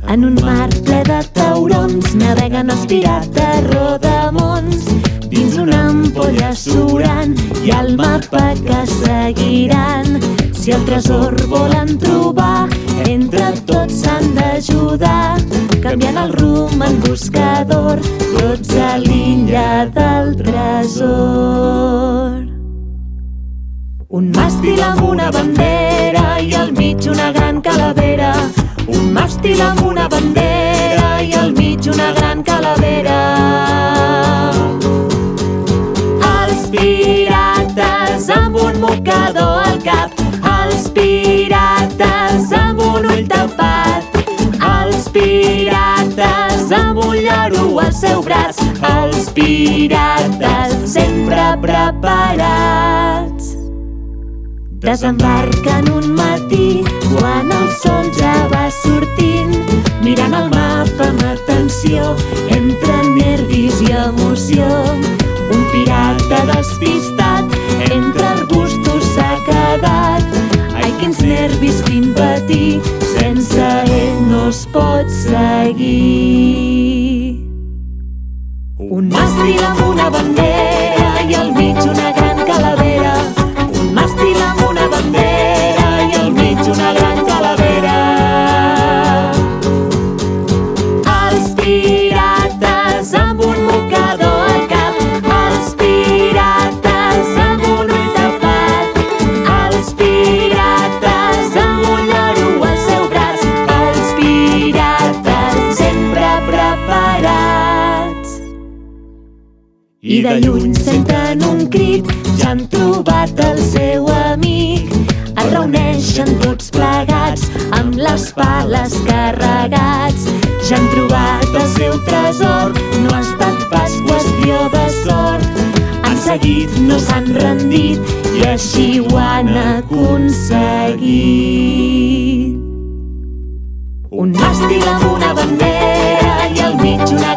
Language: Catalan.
En un mar ple de taurons naveguen els pirates rodamons. Dins una ampolla surant hi ha el mapa que seguiran. Si el tresor volen trobar, entre tots s'han d'ajudar. Canviant el rumb en buscador, tots a l'illa del tresor. Un màstil amb una bandera i al mig una gran calavera. Un màstil amb una bandera i al mig una gran calavera. Els pirates amb un mocador al cap, els pirates amb un ull tapat, els pirates amb un llaro al seu braç, els pirates sempre preparats. Desembarquen un matí quan el sol ja va sortint, mirant el mapa amb atenció, entre nervis i emoció. Un pirata despistat entre arbustos s'ha quedat. Ai, quins nervis, quin patir, sense ell no es pot seguir. Un màstil amb una bandera i al mig una gran calavera. Un màstil amb una bandera i al mig una gran calavera. Els pirates amb un mocador al cap, els pirates amb un ull tapat, els pirates amb un llaro al seu braç, els pirates sempre preparats. I de lluny senten un crit, ja han trobat el seu amic. Es reuneixen tots plegats, amb les pales carregats. Ja han trobat el seu tresor, no ha estat pas qüestió de sort. Han seguit, no s'han rendit, i així ho han aconseguit. Un màstil amb una bandera i al mig una